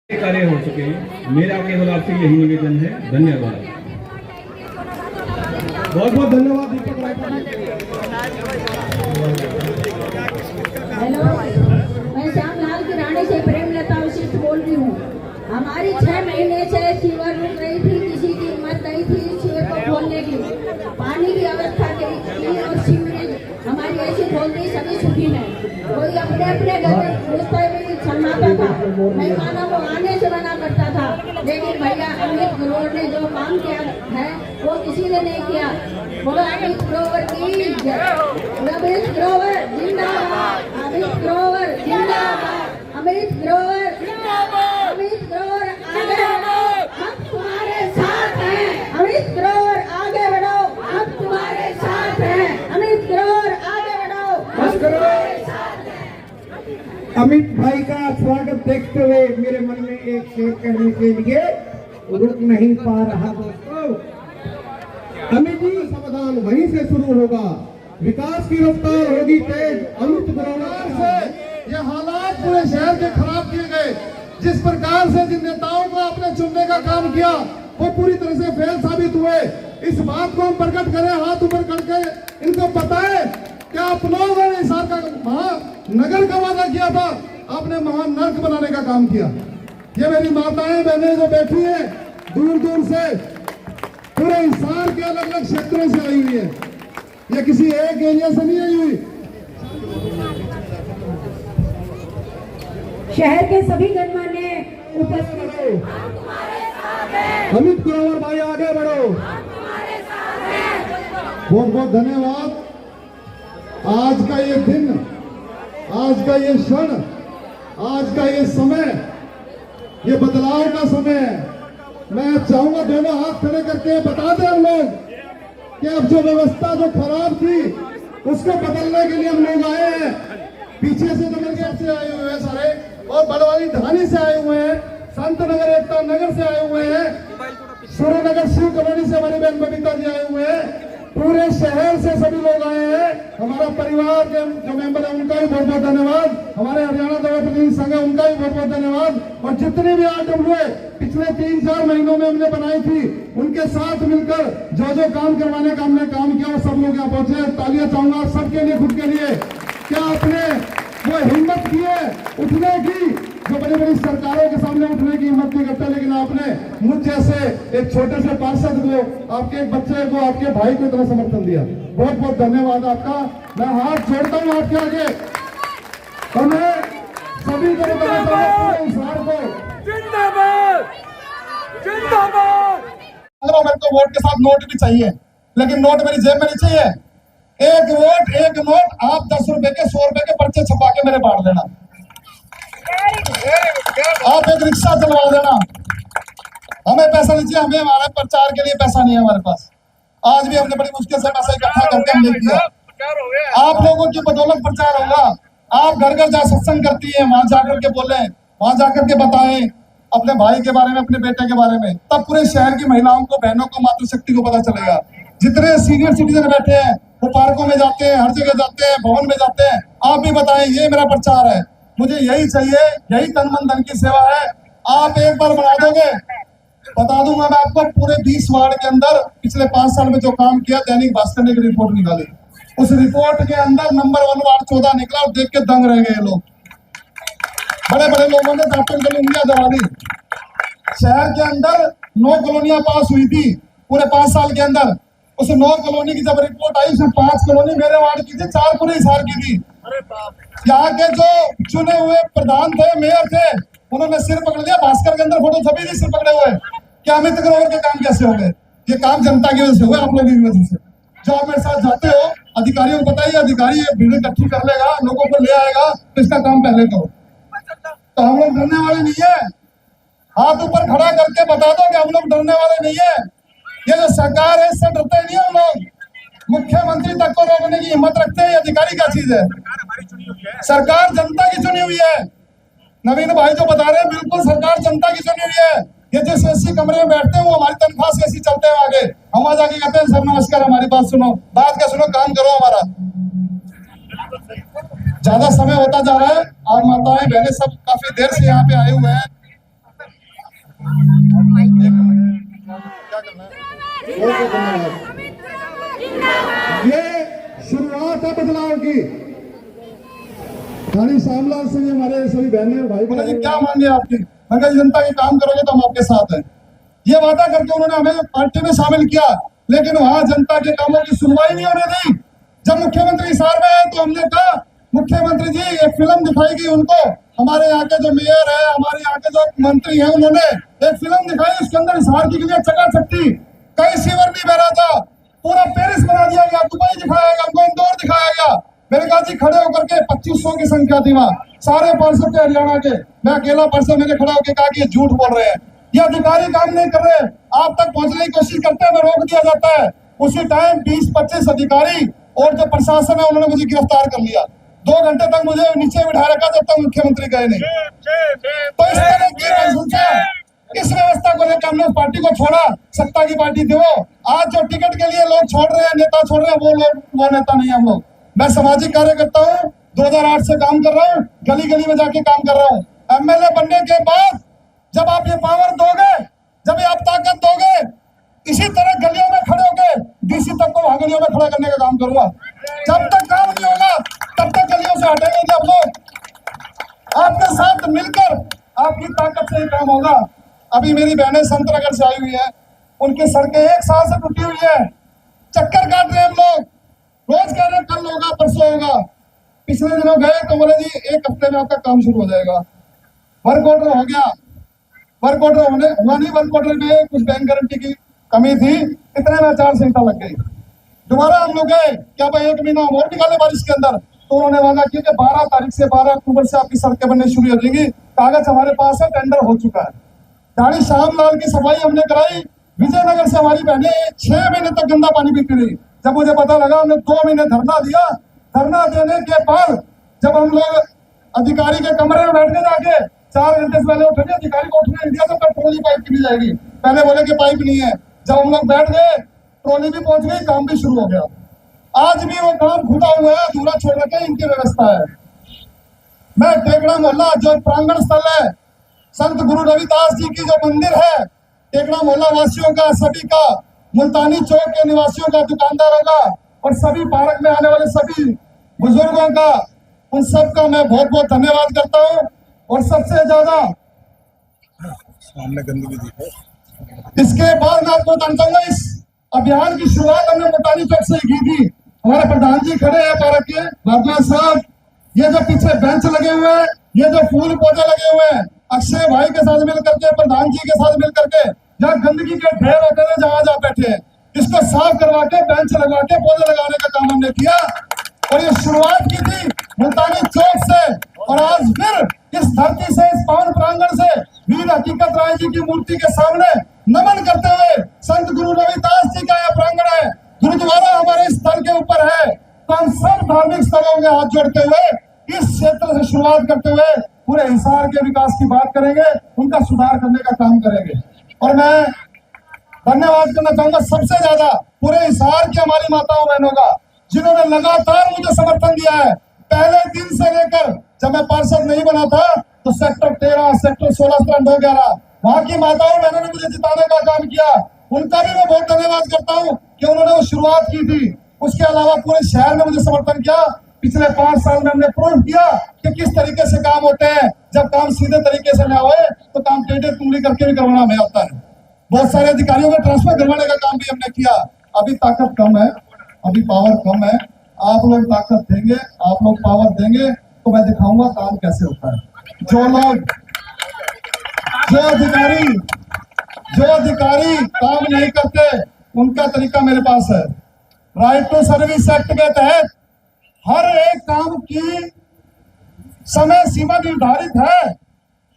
कार्य हो चुके हैं। मेरा केवल आपसे यही निवेदन है। धन्यवाद। बहुत बहुत धन्यवाद दीपक राय। हेलो, मैं श्यामलाल की रानी से प्रेमलता वशिष्ठ बोल रही हूँ। हमारी 6 महीने से सीवर रुक रही थी, किसी की हिम्मत नहीं थी सीवर को खोलने की। पानी की अवस्था थी और सीवरेज हमारी ऐसी खोल दी, सभी सुखी है। कोई अपने अपने घर में शर्माता था, मेहमानों को आने से मना करता था। लेकिन भैया अमित ग्रोवर ने जो काम किया है वो किसी ने नहीं किया। बोलो अमित ग्रोवर की जय। अमित ग्रोवर जिंदाबाद, अमित ग्रोवर जिंदाबाद, अमित ग्रोवर जिंदाबाद, अमित ग्रोवर आगे बढ़ो, हम तुम्हारे साथ हैं। अमित ग्रोवर आगे बढ़ो, हम तुम्हारे साथ हैं। अमित ग्रोवर आगे बढ़ो, हम तुम्हारे साथ हैं। अमित भाई का स्वागत देखते हुए मेरे मन में एक शेर कहने के लिए रुक नहीं पा रहा। दोस्तों, अमित जी समाधान वहीं से शुरू होगा। विकास की रफ्तार होगी तेज। अमित ग्रोवर से ये हालात पूरे शहर के खराब किए गए। जिस प्रकार से जिन नेताओं को आपने चुनने का काम किया वो पूरी तरह से फेल साबित हुए। इस बात को हम प्रकट करें, हाथ ऊपर करके इनको बताएं कि आप लोगों ने हिसार का महानगर का वादा किया था, आपने महानर्क बनाने का काम किया। ये मेरी माताएं बहनें जो बैठी हैं दूर दूर से, पूरे हिसार के अलग अलग क्षेत्रों से आई हुई है। ये किसी एक एरिया से नहीं आई हुई। शहर के सभी गणमान्य उपस्थित हो। अमित ग्रोवर भाई आगे बढ़ो। बहुत बहुत धन्यवाद। आज का ये दिन, आज का ये क्षण, आज का ये समय, ये बदलाव का समय है। मैं चाहूंगा दोनों हाथ खड़े करके बता दें हम लोग कि अब जो व्यवस्था जो खराब थी उसको बदलने के लिए हम लोग आए हैं। पीछे से नगरगेट से आए हुए हैं सारे, और बड़वाली ढानी से आए हुए हैं, संत नगर एकता नगर से आए हुए हैं, सूर्यनगर शिव कॉलोनी से हमारी बहन बबीता जी आए हुए हैं। पूरे शहर से सभी लोग आए हैं। हमारा परिवार के जो मेंबर है उनका भी बहुत बहुत धन्यवाद। हमारे हरियाणा दवा प्रतिनिधि संघ है उनका भी बहुत बहुत धन्यवाद। और जितने भी RWA पिछले 3-4 महीनों में हमने बनाई थी, उनके साथ मिलकर जो जो काम करवाने का हमने काम किया, सब लोग यहाँ पहुंचे। तालियां चाहूंगा सबके लिए, खुद के लिए। क्या आपने वो हिम्मत की है उठने की, जो बड़ी बड़ी सरकारों के सामने उठने की हिम्मत नहीं करते, लेकिन आपने मुझ जैसे एक छोटे से पार्षद को, आपके एक बच्चे को, आपके भाई को इतना समर्थन दिया। बहुत बहुत धन्यवाद आपका। मैं हाथ जोड़ता हूँ आपके आगे। और मैं सभी को जिंदाबाद जिंदाबाद। मेरे को वोट के साथ नोट भी चाहिए, लेकिन नोट मेरी जेब में नहीं चाहिए। एक वोट एक नोट। आप 10 रुपए के 100 रुपए के पर्चे छपा के मेरे बांट देना। आप एक रिक्शा चलवा देना। हमें पैसा नहीं चाहिए, हमें हमारे प्रचार के लिए पैसा नहीं है हमारे पास। आज भी हमने बड़ी मुश्किल से पैसा इकट्ठा करके हमने किया। आप लोगों की बदौलत प्रचार होगा। आप घर घर जा सत्संग करती है, वहां जाकर के बोले, वहां जाकर के बताएं अपने भाई के बारे में, अपने बेटे के बारे में। तब पूरे शहर की महिलाओं को, बहनों को, मातृशक्ति को पता चलेगा। जितने सीनियर सिटीजन बैठे हैं वो पार्कों में जाते हैं, हर जगह जाते हैं, भवन में जाते हैं। आप भी बताएं, ये मेरा प्रचार है, मुझे यही चाहिए, यही तन मन धन की सेवा है। आप एक बार बना दोगे, बता दूंगा मैं आपको। पूरे 20 वार्ड के अंदर पिछले 5 साल में जो काम किया, दैनिक भास्कर ने एक रिपोर्ट निकाली। उस रिपोर्ट के अंदर नंबर 1 वार्ड 14 निकला और देख के दंग रह गए लोग। बड़े बड़े लोगों ने डॉक्टर की उंगलियां दबा दी। शहर के अंदर 9 कॉलोनियां पास हुई थी पूरे 5 साल के अंदर। उस 9 कॉलोनी की जब रिपोर्ट आई, उसमें 5 कॉलोनी मेरे वार्ड की थी, 4 पूरे हिसार की थी। यहाँ के जो चुने हुए प्रधान थे, मेयर थे, उन्होंने सिर पकड़ लिया। भास्कर के अंदर फोटो छपी थी सिर पकड़े हुए। क्या अमित ग्रोवर के काम कैसे हो गए? ये काम जनता की वजह से हुए, आप लोगों की वजह से। जो आप मेरे साथ जाते हो, अधिकारियों को बताइए, अधिकारी भीड़ इकट्ठी कर लेगा, लोगों को ले आएगा, तो इसका काम पहले करो। तो हम लोग डरने वाले नहीं है। हाथ ऊपर खड़ा करके बता दो कि हम लोग डरने वाले नहीं है। ये जो सरकार है, इससे डरते नहीं हम लोग। मुख्यमंत्री तक को रोकने की हिम्मत रखते हैं। अधिकारी क्या चीज है? सरकार जनता की चुनी हुई है। नवीन भाई जो बता रहे हैं, बिल्कुल सरकार जनता की चुनी हुई है। ये जो एसी कमरे में बैठते हैं वो हमारी तनख्वाह से एसी चलते हैं आगे। हम वहां जाके कहते हैं सर नमस्कार, हमारी बात सुनो, बात क्या सुनो, काम करो हमारा। ज्यादा समय होता जा रहा है। आप माताएं बहनें सब काफी देर से यहाँ पे आए हुए हैं। क्या करना है? ये शुरुआत है बदलाव की। खाली श्यामलाल सिंह हमारे सभी बहनें और भाई बोले जी क्या मांगे आपकी? मैं कहा जनता के काम करोगे तो हम आपके साथ हैं। ये वादा करके उन्होंने हमें पार्टी में शामिल किया, लेकिन वहां जनता के कामों की सुनवाई नहीं होने दी। जब मुख्यमंत्री हिसार में आए तो हमने कहा मुख्यमंत्री जी एक फिल्म दिखाई गई उनको, हमारे यहाँ के जो मेयर है, हमारे यहाँ के जो मंत्री हैं, उन्होंने एक फिल्म दिखाई, उसके अंदर हिसार की लिए चकाचक्ति, कहीं सीवर नहीं बह रहा था, पूरा पेरिस बना दिया गया, दुबई दिखाया गया, हमको इंदौर दिखाया गया। मेरे कहा जी खड़े होकर के 2500 की संख्या थी वहां, सारे पार्षद थे हरियाणा के, मैं अकेला पार्षद, मैंने खड़ा होकर कहा कि ये झूठ बोल रहे हैं, ये अधिकारी काम नहीं कर रहे, आप तक पहुंचने की कोशिश करते हैं, मैं रोक दिया जाता है। उसी टाइम 20-25 अधिकारी और जो प्रशासन है उन्होंने मुझे गिरफ्तार कर लिया। 2 घंटे तक मुझे नीचे बिठा रखा जब तक मुख्यमंत्री गए नहीं। तो इस तरह की मनसूबा, इस व्यवस्था को लेकर हमने पार्टी को छोड़ा, सत्ता की पार्टी थी वो। आज जो टिकट के लिए लोग छोड़ रहे हैं, नेता छोड़ रहे हैं, वो लोग, वो नेता नहीं हम लोग। मैं सामाजिक कार्यकर्ता हूँ, 2008 से काम कर रहा हूँ, गली गली में जाके काम कर रहा हूँ। एमएलए बनने के बाद जब आप ये पावर दोगे, जब ये आप ताकत दोगे, इसी तरह गलियों में खड़े होकर डीसी तक को वहां गलियों में खड़ा करने का काम करूंगा। जब तक काम नहीं होगा तब तक गलियों से हटेंगे हम लोग। आपके साथ मिलकर आपकी ताकत से ही काम होगा। अभी मेरी बहनें संतनगर से आई हुई है, उनकी सड़कें 1 साल से टूटी हुई है, चक्कर काट रहे हैं हम लोग, रोज कह रहे हैं कल होगा, परसों होगा। पिछले दिनों गए तो बोले जी 1 हफ्ते में आपका काम शुरू हो जाएगा। वर्क ऑर्डर हो गया, वर्क ऑर्डर होने हुआ नहीं, वर्क ऑर्डर में कुछ बैंक गारंटी की कमी थी, इतने में आचार-संहिता लग गई। दोबारा हम लोग गए, क्या भाई 1 महीना और निकाले बारिश के अंदर, तो उन्होंने वादा किया कि 12 तारीख से 12 अक्टूबर से आपकी सड़कें बनने शुरू हो जाएंगी। कागज हमारे पास है, टेंडर हो चुका है। दाढ़ी श्यामलाल की सफाई हमने कराई। विजयनगर से हमारी बहनें 6 महीने तक गंदा पानी पीती रही। जब मुझे पता लगा, हमने 2 महीने धरना दिया। धरना देने के बाद जब हम लोग अधिकारी के कमरे में बैठ के जाके 4 घंटे से पहले उठे, अधिकारी को उठने दिया तो ट्रॉली पाइप की जाएगी, पहले बोले कि पाइप नहीं है। जब हम लोग बैठ गए, ट्रॉली भी पहुंच गई, काम भी शुरू हो गया। आज भी वो काम खुदा हुआ है, अधूरा छोड़ रखे, इनकी व्यवस्था है। मैं टेकड़ा मोहल्ला जो प्रांगण स्थल है, संत गुरु रविदास जी की जो मंदिर है, टेकड़ा मोहल्ला वासियों का, सभी का, मुल्तानी चौक के निवासियों का, दुकानदारों का और सभी पार्क में आने वाले सभी बुजुर्गों का, उन सब का मैं बहुत बहुत धन्यवाद करता हूँ। और सबसे ज्यादा सामने गंदगी दी है। इसके बाद मैं आपको बताना चाहूंगा, इस अभियान की शुरुआत हमने मुल्तानी चौक से की थी। हमारे प्रधान जी खड़े हैं पार्क के, भारद्वाज साहब, ये जो पीछे बेंच लगे हुए हैं, ये जो फूल पौधे लगे हुए हैं, अक्षय भाई के साथ मिल करके, प्रधान जी के साथ मिल करके, जहाँ गंदगी के ढेर होते थे, जहाँ जहाँ बैठे हैं, इसको साफ करवा के, बेंच लगवा के, पौधे लगाने का काम हमने किया। और ये शुरुआत की थी मुल्तानी चौक से, और आज फिर इस धरती से, इस पावन प्रांगण से वीर हकीकत राय जी की मूर्ति के सामने नमन करते हुए, संत गुरु रविदास जी का यह प्रांगण है, गुरुद्वारा हमारे स्थल के ऊपर है, तो हम सब धार्मिक स्थलों में हाथ जोड़ते हुए इस क्षेत्र से शुरुआत करते हुए पूरे हिसार के विकास की बात करेंगे, उनका सुधार करने का काम करेंगे। और मैं धन्यवाद करना चाहूंगा सबसे ज्यादा पूरे हिसार की हमारी माताओं बहनों का, जिन्होंने लगातार मुझे समर्थन दिया है। पहले दिन से लेकर जब मैं पार्षद नहीं बना था, तो सेक्टर 13, सेक्टर 16, 17, 9, 11 वहां की माताओं बहनों ने मुझे जिताने का काम किया। उनका भी मैं बहुत धन्यवाद करता हूँ कि उन्होंने वो शुरुआत की थी। उसके अलावा पूरे शहर ने मुझे समर्थन किया। पिछले 5 साल में हमने प्रूव किया कि किस तरीके से काम होते हैं। जब काम सीधे तरीके से ना होए तो काम टेढ़े तुंगली करके भी करवाना हमें आता है। बहुत सारे अधिकारियों का ट्रांसफर करवाने का काम भी हमने किया। अभी ताकत कम है, अभी पावर कम है। आप लोग ताकत देंगे, आप लोग पावर देंगे तो मैं दिखाऊंगा काम कैसे होता है। जो अधिकारी काम नहीं करते, उनका तरीका मेरे पास है। राइट टू सर्विस एक्ट के तहत हर एक काम की समय सीमा निर्धारित है।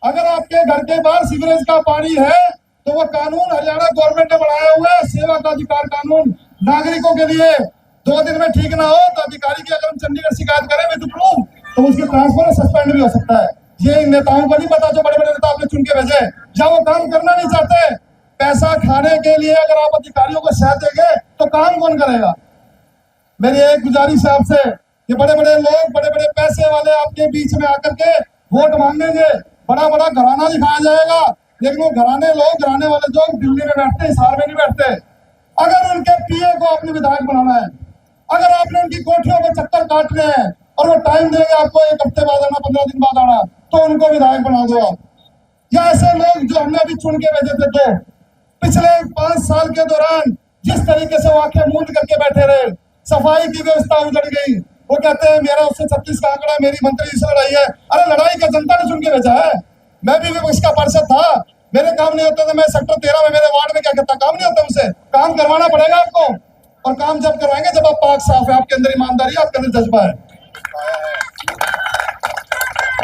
अगर आपके घर के बाहर सीवरेज का पानी है तो वो कानून हरियाणा गवर्नमेंट ने बनाया हुआ है, सेवा का अधिकार कानून नागरिकों के लिए। 2 दिन में ठीक ना हो तो अधिकारी की अगर हम चंडीगढ़ शिकायत करें विद प्रूफ तो उसकी ट्रांसफर सस्पेंड भी हो सकता है। ये इन नेताओं को नहीं पता, जो बड़े बड़े नेता आपने चुन के भेजे, जब वो काम करना नहीं चाहते, पैसा खाने के लिए अगर आप अधिकारियों को शह देंगे तो काम कौन करेगा। मेरी एक गुजारिश है आपसे, ये बड़े बड़े लोग, बड़े बड़े पैसे वाले आपके बीच में आकर के वोट मांगेंगे, बड़ा बड़ा घराना दिखाया जाएगा लेकिन वो घराने वाले जो दिल्ली में बैठते हैं, हिसार में नहीं बैठते। अगर उनके पीए को आपने विधायक बनाना है, अगर आपने उनकी कोठियों में चक्कर काटने हैं और वो टाइम देंगे आपको 1 हफ्ते बाद आना, 15 दिन बाद आना, तो उनको विधायक बना दो आप। या ऐसे लोग जो हमने अभी चुन के भेजे थे, तो पिछले 5 साल के दौरान जिस तरीके से वो आंखें मूंद करके बैठे रहे, सफाई की व्यवस्था उजड़ गई। वो कहते हैं मेरा उससे 36 का आंकड़ा, मेरी मंत्री से लड़ाई है। अरे लड़ाई का जनता ने चुन के भेजा है। मैं भी इसका पार्षद था, मेरे काम नहीं होते थे। मैं सेक्टर 13 में मेरे वार्ड में क्या करता, काम नहीं होता मुझसे। काम करवाना पड़ेगा आपको, और काम जब करवाएंगे जब आप पाक साफ है, आपके अंदर ईमानदारी, आपके अंदर जज्बा है।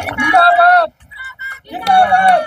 जिंदाबाद जिंदाबाद।